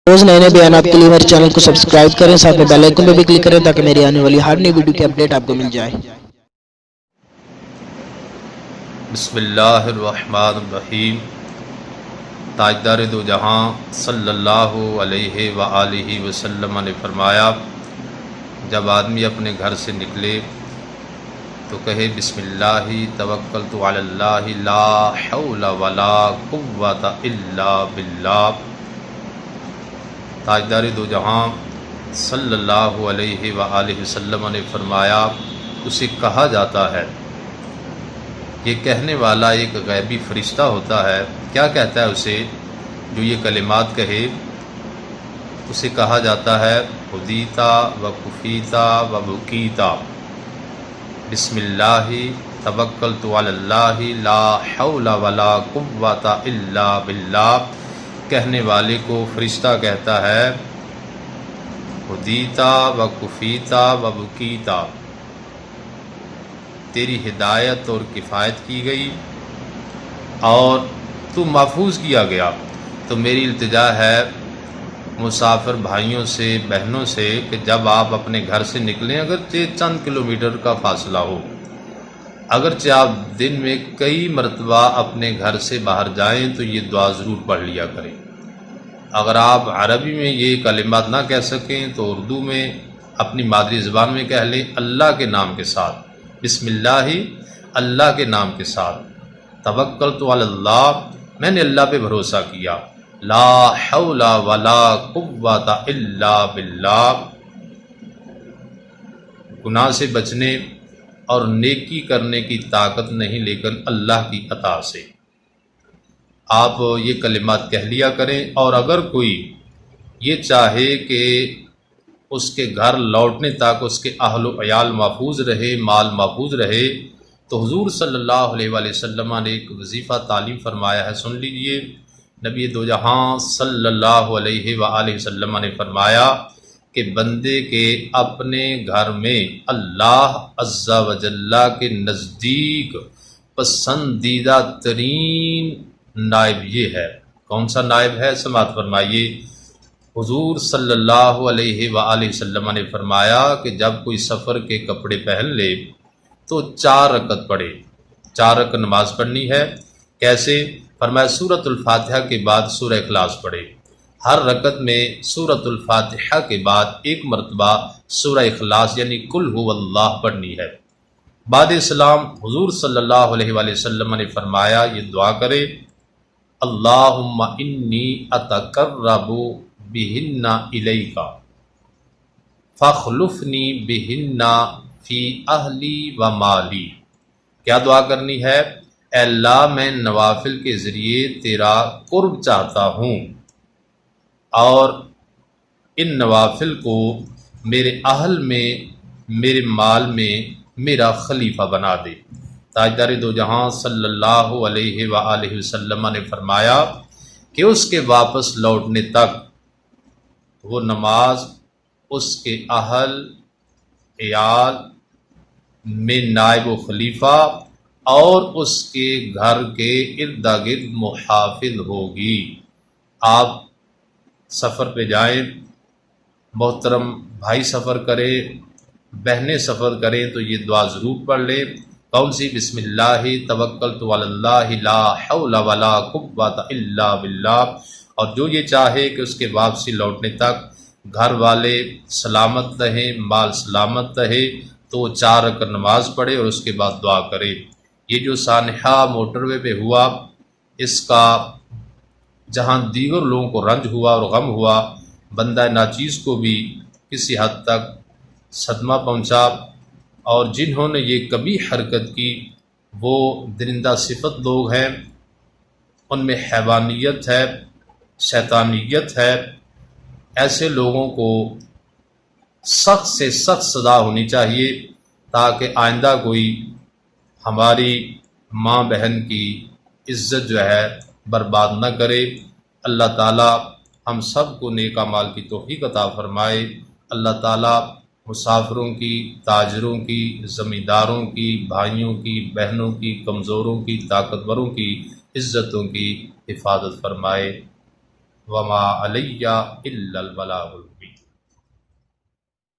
روز نئے نئے بیانات کے لیے میرے چینل کو سبسکرائب کریں، ساتھ میں بیل آئیکن پہ بھی کلک کریں تاکہ میری آنے والی ہر نئی ویڈیو کی اپڈیٹ آپ کو مل جائے۔ بسم اللہ الرحمن الرحیم۔ تاجدار دو جہاں صلی اللہ علیہ وآلہ وسلم نے فرمایا، جب آدمی اپنے گھر سے نکلے تو کہے بسم اللہ توکلت علی اللہ لا حول ولا قوت الا باللہ۔ تاجدار دو جہاں صلی اللہ علیہ وآلہ وسلم نے فرمایا، اسے کہا جاتا ہے، یہ کہنے والا ایک غیبی فرشتہ ہوتا ہے۔ کیا کہتا ہے اسے؟ جو یہ کلمات کہے اسے کہا جاتا ہے ہدیتا و کفیتا و بکیتا، بسم اللہ توکلت علی اللہ لا حول ولا قوت الا باللہ۔ کہنے والے کو فرشتہ کہتا ہے ہدیتا و کفیتا و بکیتا، تیری ہدایت اور کفایت کی گئی اور تو محفوظ کیا گیا۔ تو میری التجا ہے مسافر بھائیوں سے، بہنوں سے، کہ جب آپ اپنے گھر سے نکلیں، اگرچہ چند کلومیٹر کا فاصلہ ہو، اگرچہ آپ دن میں کئی مرتبہ اپنے گھر سے باہر جائیں تو یہ دعا ضرور پڑھ لیا کریں۔ اگر آپ عربی میں یہ کلمات نہ کہہ سکیں تو اردو میں اپنی مادری زبان میں کہہ لیں، اللہ کے نام کے ساتھ، بسم اللہ، اللہ کے نام کے ساتھ، توکلت علی اللہ، میں نے اللہ پہ بھروسہ کیا، لا حول ولا قوت الا باللہ، گناہ سے بچنے اور نیکی کرنے کی طاقت نہیں لیکن اللہ کی عطا سے۔ آپ یہ کلمات کہہ لیا کریں، اور اگر کوئی یہ چاہے کہ اس کے گھر لوٹنے تک اس کے اہل و عیال محفوظ رہے، مال محفوظ رہے، تو حضور صلی اللہ علیہ وآلہ وسلم نے ایک وظیفہ تعلیم فرمایا ہے، سن لیجئے۔ نبی دو جہاں صلی اللہ علیہ وآلہ وسلم نے فرمایا کہ بندے کے اپنے گھر میں اللہ عز و جل کے نزدیک پسندیدہ ترین نائب یہ ہے۔ کون سا نائب ہے؟ سماعت فرمائیے۔ حضور صلی اللہ علیہ وآلہ وسلم نے فرمایا کہ جب کوئی سفر کے کپڑے پہن لے تو 4 رکعت پڑھے، 4 رکعت نماز پڑھنی ہے۔ کیسے؟ فرمایا سورۃ الفاتحہ کے بعد سورہ اخلاص پڑھے، ہر رکعت میں سورۃ الفاتحہ کے بعد ایک مرتبہ سورہ اخلاص یعنی قل هو اللہ پڑھنی ہے۔ بعد اسلام حضور صلی اللہ علیہ وآلہ وسلم نے فرمایا یہ دعا کرے، اللہم انی اتقرب بہن الیک فاخلفنی بہن فی اہلی و مالی۔ کیا دعا کرنی ہے؟ اے اللہ، میں نوافل کے ذریعے تیرا قرب چاہتا ہوں اور ان نوافل کو میرے اہل میں، میرے مال میں میرا خلیفہ بنا دے۔ تاجدار دو جہاں صلی اللہ علیہ وآلہ وسلم نے فرمایا کہ اس کے واپس لوٹنے تک وہ نماز اس کے اہل عیال میں نائب و خلیفہ اور اس کے گھر کے ارد گرد محافظ ہوگی۔ آپ سفر پہ جائیں، محترم بھائی سفر کریں، بہنیں سفر کریں تو یہ دعا ضرور پڑھ لیں۔ کون سی؟ بسم اللہ توکلت علی اللہ لا حول ولا قوت الا باللہ۔ اور جو یہ چاہے کہ اس کے واپسی لوٹنے تک گھر والے سلامت رہیں، مال سلامت رہے، تو وہ 4 رکعت نماز پڑھے اور اس کے بعد دعا کرے۔ یہ جو سانحہ موٹر وے پہ ہوا، اس کا جہاں دیگر لوگوں کو رنج ہوا اور غم ہوا، بندہ ناچیز کو بھی کسی حد تک صدمہ پہنچا، اور جنہوں نے یہ کبھی حرکت کی وہ درندہ صفت لوگ ہیں، ان میں حیوانیت ہے، شیطانیت ہے۔ ایسے لوگوں کو سخت سے سخت سزا ہونی چاہیے تاکہ آئندہ کوئی ہماری ماں بہن کی عزت جو ہے برباد نہ کرے۔ اللہ تعالیٰ ہم سب کو نیک اعمال کی توفیق عطا فرمائے۔ اللہ تعالیٰ مسافروں کی، تاجروں کی، زمینداروں کی، بھائیوں کی، بہنوں کی، کمزوروں کی، طاقتوروں کی عزتوں کی حفاظت فرمائے۔ وما علیہ الا البلاغ